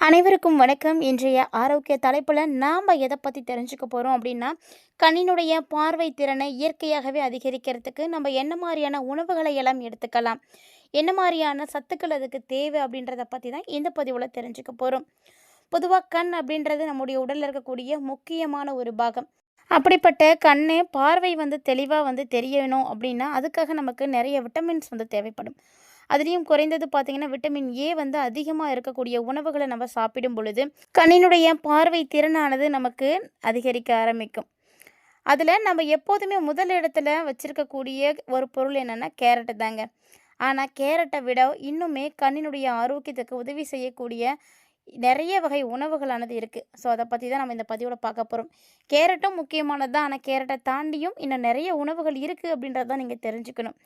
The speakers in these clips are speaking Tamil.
அனைவருக்கும் வணக்கம். இன்றைய ஆரோக்கிய தலைப்பில் நாம் எதை பற்றி தெரிஞ்சுக்க போகிறோம் அப்படின்னா, கண்ணினுடைய பார்வை திறனை இயற்கையாகவே அதிகரிக்கிறதுக்கு நம்ம என்ன மாதிரியான உணவுகளை எல்லாம் எடுத்துக்கலாம், என்ன மாதிரியான சத்துக்கள் அதுக்கு தேவை அப்படின்றத பற்றி தான் இந்த பதிவில் தெரிஞ்சுக்க போகிறோம். பொதுவாக கண் அப்படின்றது நம்முடைய உடலில் இருக்கக்கூடிய முக்கியமான ஒரு பாகம். அப்படிப்பட்ட கண்ணு பார்வை தெளிவாக தெரியணும் அப்படின்னா அதுக்காக நமக்கு நிறைய விட்டமின்ஸ் தேவைப்படும். அதுலேயும் குறைந்தது பார்த்திங்கன்னா விட்டமின் ஏ அதிகமாக இருக்கக்கூடிய உணவுகளை நம்ம சாப்பிடும் பொழுது கண்ணினுடைய பார்வை திறனானது நமக்கு அதிகரிக்க ஆரம்பிக்கும். அதில் நம்ம எப்போதுமே முதல் இடத்துல வச்சுருக்கக்கூடிய ஒரு பொருள் என்னென்னா கேரட்டு தாங்க. ஆனால் கேரட்டை விட இன்னுமே கண்ணினுடைய ஆரோக்கியத்துக்கு உதவி செய்யக்கூடிய நிறைய வகை உணவுகளானது இருக்குது. ஸோ அதை பற்றி தான் நம்ம இந்த பதிவோட பார்க்க போகிறோம். கேரட்டும் முக்கியமானது தான், ஆனால் கேரட்டை தாண்டியும் இன்னும் நிறைய உணவுகள் இருக்குது அப்படின்றத தான் நீங்கள் தெரிஞ்சுக்கணும்.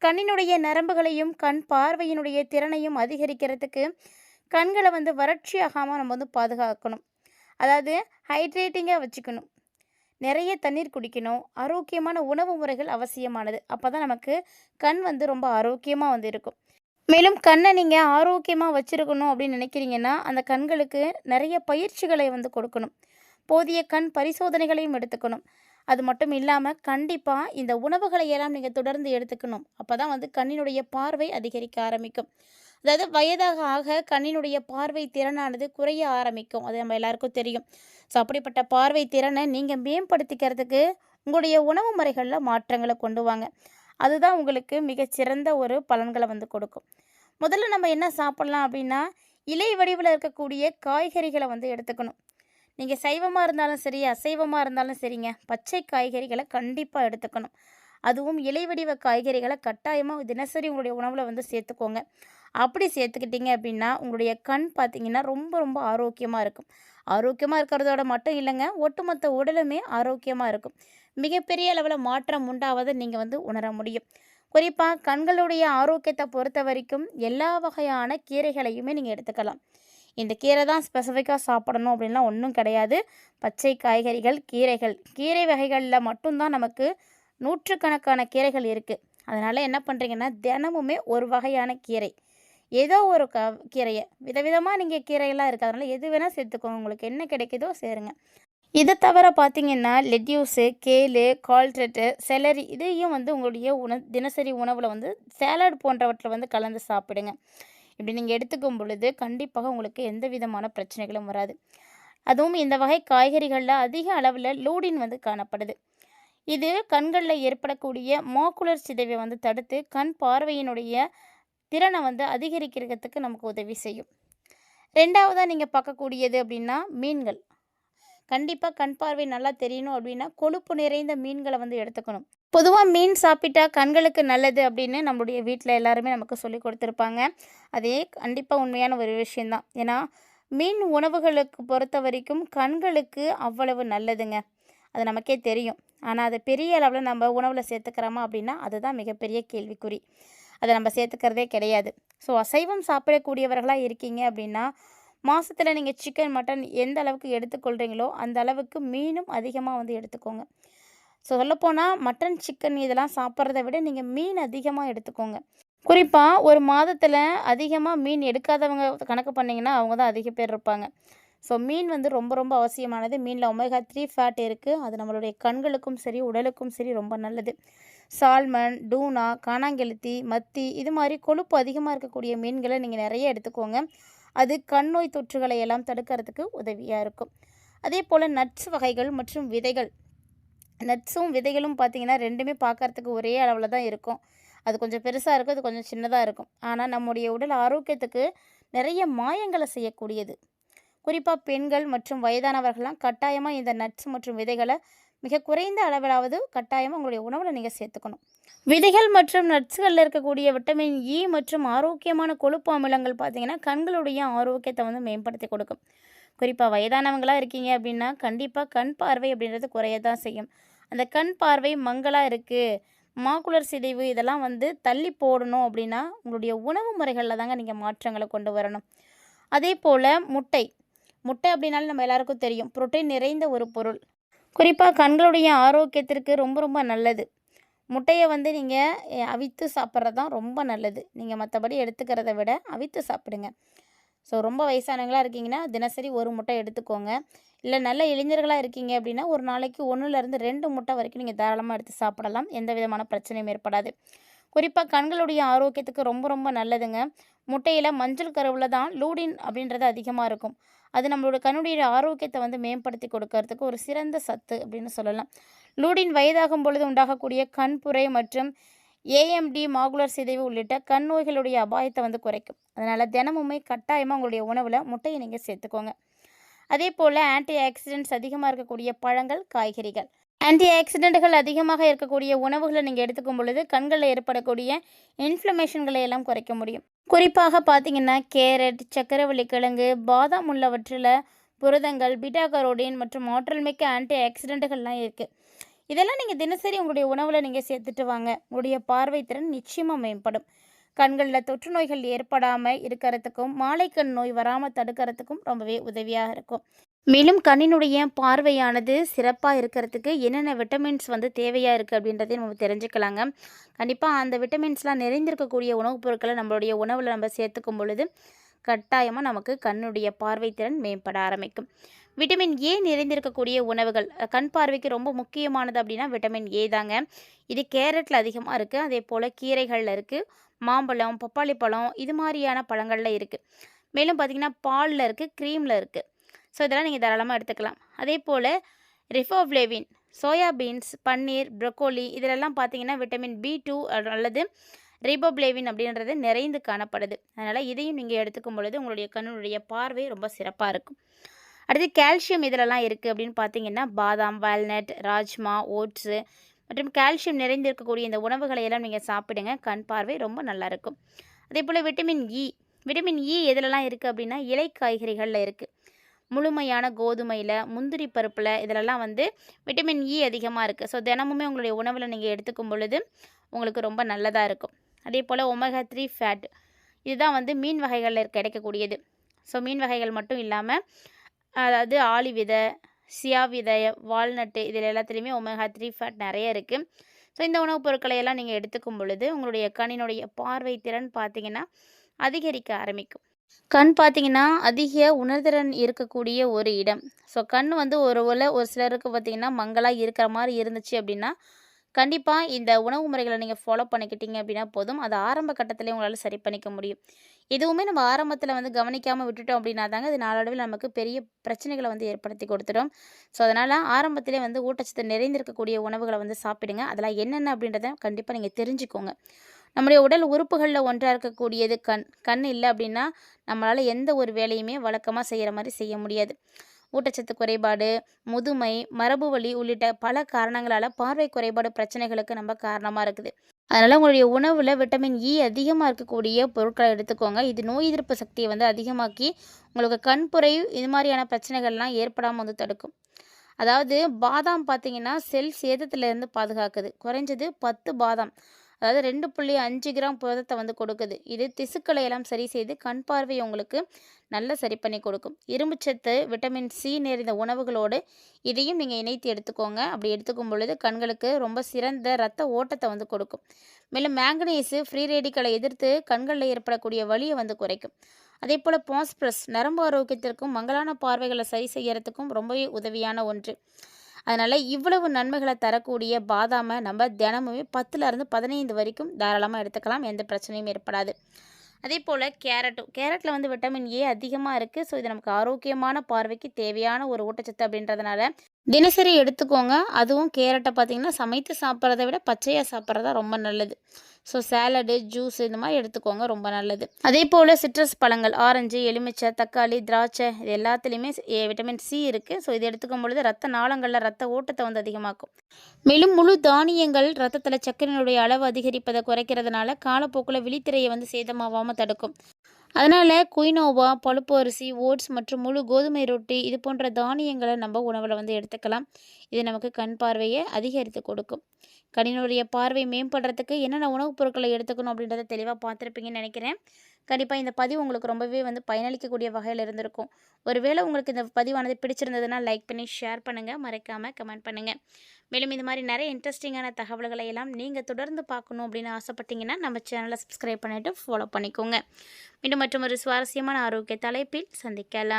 கண்ணினுடைய நரம்புகளையும் கண் பார்வையினுடைய திறனையும் அதிகரிக்கிறதுக்கு கண்களை வறட்சி ஆகாமல் நம்ம பாதுகாக்கணும். அதாவது ஹைட்ரேட்டிங்காக வச்சுக்கணும். நிறைய தண்ணீர் குடிக்கணும். ஆரோக்கியமான உணவு முறைகள் அவசியமானது. அப்போ தான் நமக்கு கண் ரொம்ப ஆரோக்கியமாக இருக்கும். மேலும் கண்ணை நீங்கள் ஆரோக்கியமாக வச்சுருக்கணும் அப்படின்னு நினைக்கிறீங்கன்னா அந்த கண்களுக்கு நிறைய பயிற்சிகளை கொடுக்கணும். போதிய கண் பரிசோதனைகளையும் எடுத்துக்கணும். அது மட்டும் இல்லாமல் கண்டிப்பாக இந்த உணவுகளை எல்லாம் நீங்கள் தொடர்ந்து எடுத்துக்கணும். அப்போ தான் கண்ணினுடைய பார்வை அதிகரிக்க ஆரம்பிக்கும். அதாவது வயதாக ஆக கண்ணினுடைய பார்வை திறனானது குறைய ஆரம்பிக்கும். அது நம்ம எல்லாருக்கும் தெரியும். ஸோ அப்படிப்பட்ட பார்வை திறனை நீங்கள் மேம்படுத்திக்கிறதுக்கு உங்களுடைய உணவு முறைகளில் மாற்றங்களை கொண்டு வாங்க. அதுதான் உங்களுக்கு மிகச்சிறந்த ஒரு பலன்களை கொடுக்கும். முதல்ல நம்ம என்ன சாப்பிட்லாம் அப்படின்னா, இலை வடிவில் இருக்கக்கூடிய காய்கறிகளை எடுத்துக்கணும். நீங்கள் சைவமாக இருந்தாலும் சரி, அசைவமாக இருந்தாலும் சரிங்க, பச்சை காய்கறிகளை கண்டிப்பாக எடுத்துக்கணும். அதுவும் இலை வடிவ காய்கறிகளை கட்டாயமாக தினசரி உங்களுடைய உணவில் சேர்த்துக்கோங்க. அப்படி சேர்த்துக்கிட்டீங்க அப்படின்னா உங்களுடைய கண் பார்த்திங்கன்னா ரொம்ப ரொம்ப ஆரோக்கியமாக இருக்கும். ஆரோக்கியமாக இருக்கிறதோட மட்டும் இல்லைங்க, ஒட்டுமொத்த உடலுமே ஆரோக்கியமாக இருக்கும். மிகப்பெரிய அளவில் மாற்றம் உண்டாவதை நீங்கள் உணர முடியும். குறிப்பாக கண்களுடைய ஆரோக்கியத்தை பொறுத்த வரைக்கும் எல்லா வகையான கீரைகளையுமே நீங்கள் எடுத்துக்கலாம். இந்த கீரை தான் ஸ்பெசிஃபிக்காக சாப்பிடணும் அப்படின்லாம் ஒன்றும் கிடையாது. பச்சை காய்கறிகள், கீரைகள், கீரை வகைகளில் மட்டும்தான் நமக்கு நூற்றுக்கணக்கான கீரைகள் இருக்குது. அதனால் என்ன பண்ணுறீங்கன்னா தினமுமே ஒரு வகையான கீரை, ஏதோ ஒரு கீரையை விதவிதமாக நீங்கள் கீரையெல்லாம் இருக்குது, அதனால் எது வேணால் சேர்த்துக்கோங்க. உங்களுக்கு என்ன கிடைக்குதோ சேருங்க. இதை தவிர பார்த்திங்கன்னா லெட்யூஸு, கேளு, கால்ட்ரெட்டு, செலரி இதையும் உங்களுடைய தினசரி உணவில் சேலட் போன்றவற்றில் கலந்து சாப்பிடுங்க. இப்படி நீங்கள் எடுத்துக்கும் பொழுது கண்டிப்பாக உங்களுக்கு எந்த விதமான பிரச்சனைகளும் வராது. அதுவும் இந்த வகை காய்கறிகளில் அதிக அளவில் லூடின் காணப்படுது. இது கண்களில் ஏற்படக்கூடிய மாக்குலர் சிதைவை தடுத்து கண் பார்வையினுடைய திறனை அதிகரிக்கிறதுக்கு நமக்கு உதவி செய்யும். ரெண்டாவதாக நீங்கள் பார்க்கக்கூடியது அப்படின்னா மீன்கள். கண்டிப்பாக கண் பார்வை நல்லா தெரியணும் அப்படின்னா கொழுப்பு நிறைந்த மீன்களை எடுத்துக்கணும். பொதுவாக மீன் சாப்பிட்டா கண்களுக்கு நல்லது அப்படின்னு நம்மளுடைய வீட்டில் எல்லாருமே நமக்கு சொல்லி கொடுத்துருப்பாங்க. அதே கண்டிப்பாக உண்மையான ஒரு விஷயந்தான். ஏன்னா மீன் உணவுகளுக்கு பொறுத்த வரைக்கும் கண்களுக்கு அவ்வளவு நல்லதுங்க. அது நமக்கே தெரியும். ஆனால் அதை பெரிய அளவில் நம்ம உணவில் சேர்த்துக்கிறோமா அப்படின்னா அதுதான் மிகப்பெரிய கேள்விக்குறி. அதை நம்ம சேர்த்துக்கிறதே கிடையாது. ஸோ அசைவம் சாப்பிடக்கூடியவர்களாக இருக்கீங்க அப்படின்னா மாதத்தில் நீங்கள் சிக்கன், மட்டன் எந்த அளவுக்கு எடுத்துக்கொள்கிறீங்களோ அந்த அளவுக்கு மீனும் அதிகமாக எடுத்துக்கோங்க. ஸோ சொல்லப்போனால் மட்டன், சிக்கன் இதெல்லாம் சாப்பிட்றத விட நீங்கள் மீன் அதிகமாக எடுத்துக்கோங்க. குறிப்பாக ஒரு மாதத்தில் அதிகமாக மீன் எடுக்காதவங்க கணக்கு பண்ணிங்கன்னா அவங்க தான் அதிக பேர் இருப்பாங்க. ஸோ மீன் ரொம்ப ரொம்ப அவசியமானது. மீனில் ஒமேகா 3 ஃபேட் இருக்குது. அது நம்மளுடைய கண்களுக்கும் சரி உடலுக்கும் சரி ரொம்ப நல்லது. சால்மன், டூனா, காணாங்கெளுத்தி, மத்தி இது மாதிரி கொழுப்பு அதிகமாக இருக்கக்கூடிய மீன்களை நீங்கள் நிறைய எடுத்துக்கோங்க. அது கண் நோய் தொற்றுகளை எல்லாம் தடுக்கிறதுக்கு உதவியாக இருக்கும். அதே போல் நட்ஸ் வகைகள் மற்றும் விதைகள். நட்ஸும் விதைகளும் பார்த்திங்கன்னா ரெண்டுமே பார்க்குறதுக்கு ஒரே அளவில் தான் இருக்கும். அது கொஞ்சம் பெருசாக இருக்கும், அது கொஞ்சம் சின்னதாக இருக்கும். ஆனால் நம்முடைய உடல் ஆரோக்கியத்துக்கு நிறைய மாயங்களை செய்யக்கூடியது. குறிப்பாக பெண்கள் மற்றும் வயதானவர்கள்லாம் கட்டாயமாக இந்த நட்ஸ் மற்றும் விதைகளை மிக குறைந்த அளவிலாவது கட்டாயமாக உங்களுடைய உணவில் நீங்கள் சேர்த்துக்கணும். விதைகள் மற்றும் நட்ஸ்களில் இருக்கக்கூடிய விட்டமின் இ மற்றும் ஆரோக்கியமான கொழுப்பு அமிலங்கள் பார்த்திங்கன்னா கண்களுடைய ஆரோக்கியத்தை மேம்படுத்தி கொடுக்கும். குறிப்பாக வயதானவங்களாக இருக்கீங்க அப்படின்னா கண்டிப்பாக கண் பார்வை அப்படின்றது குறைய தான் செய்யும். அந்த கண் பார்வை மங்கலாக இருக்குது, மாக்குலர் சிதைவு இதெல்லாம் தள்ளி போடணும் அப்படின்னா உங்களுடைய உணவு முறைகளில் தாங்க நீங்கள் மாற்றங்களை கொண்டு வரணும். அதே போல் முட்டை அப்படின்னாலும் நம்ம எல்லாருக்கும் தெரியும், புரோட்டீன் நிறைந்த ஒரு பொருள். குறிப்பாக கண்களுடைய ஆரோக்கியத்திற்கு ரொம்ப ரொம்ப நல்லது. முட்டையை நீங்கள் அவித்து சாப்பிட்றது தான் ரொம்ப நல்லது. நீங்கள் மற்றபடி எடுத்துக்கிறத விட அவித்து சாப்பிடுங்க. ஸோ ரொம்ப வயசானவங்களா இருக்கீங்கன்னா, தினசரி 1 முட்டை எடுத்துக்கோங்க. இல்ல நல்ல இளைஞர்களா இருக்கீங்க அப்படின்னா, ஒரு நாளைக்கு 1லேருந்து 2 முட்டை வரைக்கும் நீங்க தாராளமா எடுத்து சாப்பிடலாம். எந்த விதமான பிரச்சனையும் ஏற்படாது. குறிப்பா கண்களுடைய ஆரோக்கியத்துக்கு ரொம்ப ரொம்ப நல்லதுங்க. முட்டையில மஞ்சள் கருவுல தான் லூடின் அப்படின்றது அதிகமா இருக்கும். அது நம்மளோட கண்ணுடைய ஆரோக்கியத்த வந்து மேம்படுத்தி கொடுக்கறதுக்கு ஒரு சிறந்த சத்து அப்படின்னு சொல்லலாம். லூடின் வயதாகும் பொழுது உண்டாகக்கூடிய கண்புரை மற்றும் ஏஎம்டி, மாகுலர் சிதைவு உள்ளிட்ட கண் நோய்களுடைய அபாயத்த வந்து குறைக்கும். அதனால தினமுமே கட்டாயமா உங்களுடைய உணவுல முட்டைய நீங்க சேர்த்துக்கோங்க. அதேபோல ஆன்டி ஆக்சிடென்ட்ஸ் அதிகமா இருக்கக்கூடிய பழங்கள், காய்கறிகள். ஆன்டி ஆக்சிடென்ட்கள் அதிகமாக இருக்கக்கூடிய உணவுகள நீங்க எடுத்துக்கும் பொழுது, கண்கள்ல ஏற்படக்கூடிய இன்ஃப்ளமேஷன்களை எல்லாம் குறைக்க முடியும். குறிப்பாக பார்த்தீங்கன்னா, கேரட், சர்க்கரைவள்ளி கிழங்கு, பாதாம் உள்ளவற்றில புரதங்கள், பீட்டா கரோடின் மற்றும் ஆற்றல் மிக்க ஆன்டி ஆக்சிடென்ட்கள்லாம் இருக்கு. இதெல்லாம் நீங்க தினசரி உங்களுடைய உணவுல நீங்க சேர்த்துட்டு வாங்க. உங்களுடைய பார்வை திறன் நிச்சயமா மேம்படும். கண்கள்ல தொற்று நோய்கள் ஏற்படாம இருக்கறதுக்கும், மாலைக்கண் நோய் வராம தடுக்கறதுக்கும் ரொம்பவே உதவியா இருக்கும். மேலும் கண்ணினுடைய பார்வையானது சிறப்பா இருக்கறதுக்கு என்னென்ன விட்டமின்ஸ் வந்து தேவையா இருக்கு அப்படின்றதையும் நம்ம தெரிஞ்சுக்கலாங்க. கண்டிப்பா அந்த விட்டமின்ஸ்லாம் நிறைந்திருக்கக்கூடிய உணவுப் பொருட்கள நம்மளுடைய உணவுல நம்ம சேர்த்துக்கும் பொழுது, கட்டாயமா நமக்கு கண்ணுடைய பார்வை திறன் மேம்பட ஆரம்பிக்கும். விட்டமின் ஏ நிறைந்திருக்கக்கூடிய உணவுகள் கண் பார்வைக்கு ரொம்ப முக்கியமானது அப்படின்னா விட்டமின் ஏ தாங்க. இது கேரட்ல அதிகமா இருக்கு. அதேபோல கீரைகள்ல இருக்கு. மாம்பழம், பப்பாளி பழம் இது மாரியான பழங்கள்ல இருக்கு. மேலும் பார்த்தீங்கன்னா, பால்ல இருக்கு, க்ரீம்ல இருக்கு. ஸோ இதெல்லாம் நீங்க தாராளமா எடுத்துக்கலாம். அதேபோல ரிஃபோஃப்ளேவின், சோயா பீன்ஸ், பன்னீர், ப்ரோக்கோலி இதிலெல்லாம் பார்த்தீங்கன்னா, விட்டமின் பி2 அல்லது ரிபோப்ளேவின் அப்படின்றது நிறைந்து காணப்படுது. அதனால இதையும் நீங்க எடுத்துக்கும் பொழுது உங்களுடைய கண்ணுடைய பார்வை ரொம்ப சிறப்பா இருக்கும். அடுத்து கால்சியம் இதிலெல்லாம் இருக்குது அப்படின்னு பார்த்தீங்கன்னா, பாதாம், வால்நட், ராஜ்மா, ஓட்ஸு மற்றும் கால்சியம் நிறைந்திருக்கக்கூடிய இந்த உணவுகளை எல்லாம் நீங்கள் சாப்பிடுங்க. கண் பார்வை ரொம்ப நல்லாயிருக்கும். அதேபோல் விட்டமின் இ. விட்டமின் இ எதுலலாம் இருக்குது அப்படின்னா, இலை காய்கறிகளில் இருக்குது. முழுமையான கோதுமையில், முந்திரி பருப்பில் இதிலெல்லாம் வந்து விட்டமின் இ அதிகமாக இருக்குது. ஸோ தினமுமே உங்களுடைய உணவில் நீங்கள் எடுத்துக்கும் பொழுது உங்களுக்கு ரொம்ப நல்லதாக இருக்கும். அதேபோல் ஒமேகா 3 ஃபேட் இதுதான் வந்து மீன் வகைகளில் கிடைக்கக்கூடியது. ஸோ மீன் வகைகள் மட்டும் இல்லாமல் அதாவது ஆளி விதை, சியா விதை, வால்நட்டு இதில் எல்லாத்துலேயுமே ஒமேகா 3 ஃபேட் நிறைய இருக்குது. ஸோ இந்த உணவுப் பொருட்களை எல்லாம் நீங்கள் எடுத்துக்கும் பொழுது உங்களுடைய கண்ணினுடைய பார்வை திறன் பார்த்தீங்கன்னா அதிகரிக்க ஆரம்பிக்கும். கண் பார்த்தீங்கன்னா அதிக உணர்திறன் இருக்கக்கூடிய ஒரு இடம். ஸோ கண் வந்து ஒரு சிலருக்கு பார்த்தீங்கன்னா மங்கலா இருக்கிற மாதிரி இருந்துச்சு அப்படின்னா, கண்டிப்பாக இந்த உணவு முறைகளை நீங்கள் ஃபாலோ பண்ணிக்கிட்டீங்க அப்படின்னா போதும். அது ஆரம்ப கட்டத்திலே உங்களால் சரி பண்ணிக்க முடியும். எதுவுமே நம்ம ஆரம்பத்தில் வந்து கவனிக்காமல் விட்டுட்டோம் அப்படின்னா தாங்க அது நாளடைவில் நமக்கு பெரிய பிரச்சனைகளை வந்து ஏற்படுத்தி கொடுத்துடும். ஸோ அதனால் ஆரம்பத்திலே வந்து ஊட்டச்சத்து நிறைந்திருக்கக்கூடிய உணவுகளை வந்து சாப்பிடுங்க. அதெல்லாம் என்னென்ன அப்படின்றத கண்டிப்பாக நீங்கள் தெரிஞ்சுக்கோங்க. நம்முடைய உடல் உறுப்புகளில் ஒன்றாக இருக்கக்கூடியது கண். கண் இல்லை அப்படின்னா நம்மளால் எந்த ஒரு வேலையுமே வழக்கமாக செய்கிற மாதிரி செய்ய முடியாது. ஊட்டச்சத்து குறைபாடு, முதுமை, மரபு வலி உள்ளிட்ட பல காரணங்களால் பார்வை குறைபாடு பிரச்சனைகளுக்கு நம்ம காரணமாக இருக்குது. அதனால் உங்களுடைய உணவில் விட்டமின் இ அதிகமாக இருக்கக்கூடிய பொருட்களை எடுத்துக்கோங்க. இது நோய் எதிர்ப்பு சக்தியை வந்து அதிகமாக்கி உங்களுக்கு கண்புரை இது மாதிரியான பிரச்சனைகள்லாம் ஏற்படாமல் வந்து தடுக்கும். அதாவது பாதாம் பார்த்தீங்கன்னா செல் சேதத்திலேருந்து பாதுகாக்குது. குறைஞ்சது 10 பாதாம் அதாவது 2.5 கிராம் புரதத்தை வந்து கொடுக்குது. இது திசுக்களை எல்லாம் சரி செய்து கண் பார்வையை உங்களுக்கு நல்லா சரி பண்ணி கொடுக்கும். இரும்புச்சத்து, விட்டமின் சி நிறைந்த உணவுகளோடு இதையும் நீங்கள் இணைத்து எடுத்துக்கோங்க. அப்படி எடுத்துக்கும் பொழுது கண்களுக்கு ரொம்ப சிறந்த இரத்த ஓட்டத்தை வந்து கொடுக்கும். மேலும் மேங்கனீஸு ஃப்ரீ ரேடிக்கலை எதிர்த்து கண்களில் ஏற்படக்கூடிய வலியை வந்து குறைக்கும். அதே போல் பாஸ்பரஸ் நரம்பு ஆரோக்கியத்திற்கும் மங்கலான பார்வைகளை சரி செய்யறதுக்கும் ரொம்பவே உதவியான ஒன்று. அதனால் இவ்வளவு நன்மைகளை தரக்கூடிய பாதாமை நம்ம தினமுமே 10லேருந்து 15 வரைக்கும் தாராளமாக எடுத்துக்கலாம். எந்த பிரச்சனையும் ஏற்படாது. அதே போல் கேரட்டில் வந்து விட்டமின் ஏ அதிகமாக இருக்குது. ஸோ இது நமக்கு ஆரோக்கியமான பார்வைக்கு தேவையான ஒரு ஊட்டச்சத்து அப்படின்றதுனால தினசரி எடுத்துக்கோங்க. அதுவும் கேரட்டை பார்த்திங்கன்னா சமைத்து சாப்பிட்றத விட பச்சையாக சாப்பிட்றதா ரொம்ப நல்லது. ஸோ சேலடு, ஜூஸ் இந்த மாதிரி எடுத்துக்கோங்க, ரொம்ப நல்லது. அதே போல் சிட்ரஸ் பழங்கள், ஆரஞ்சு, எலுமிச்சை, தக்காளி, திராட்சை இது எல்லாத்துலேயுமே விட்டமின் சி இருக்குது. ஸோ இது எடுத்துக்கும் பொழுது ரத்த நாளங்களில் ரத்த ஓட்டத்தை வந்து அதிகமாக்கும். மேலும் முழு தானியங்கள் ரத்தத்தில் சர்க்கரையினுடைய அளவு அதிகரிப்பதை குறைக்கிறதுனால காலப்போக்கில் விழித்திரையை வந்து சேதமாகாமல் தடுக்கும். அதனால் குயினோவா, பழுப்பு அரிசி, ஓட்ஸ் மற்றும் முழு கோதுமை ரொட்டி இது போன்ற தானியங்களை நம்ம உணவில் வந்து எடுத்துக்கலாம். இது நமக்கு கண் பார்வையை அதிகரித்து கொடுக்கும். கண்ணினுடைய பார்வை மேம்படுறதுக்கு என்னென்ன உணவுப் பொருட்களை எடுத்துக்கணும் அப்படின்றத தெளிவாக பார்த்துருப்பீங்கன்னு நினைக்கிறேன். கண்டிப்பாக இந்த பதிவு உங்களுக்கு ரொம்பவே வந்து பயனளிக்கக்கூடிய வகையில் இருந்திருக்கும். ஒருவேளை உங்களுக்கு இந்த பதிவானது பிடிச்சிருந்ததுன்னா லைக் பண்ணி ஷேர் பண்ணுங்கள், மறக்காமல் கமெண்ட் பண்ணுங்கள். மேலும் இது மாதிரி நிறைய இன்ட்ரெஸ்டிங்கான தகவல்களை எல்லாம் நீங்கள் தொடர்ந்து பார்க்கணும் அப்படின்னு ஆசைப்பட்டீங்கன்னா நம்ம சேனலை சப்ஸ்கிரைப் பண்ணிவிட்டு ஃபாலோ பண்ணிக்கோங்க. மீண்டும் மற்றும் ஒரு சுவாரஸ்யமான ஆரோக்கிய தலைப்பில் சந்திக்கலாம்.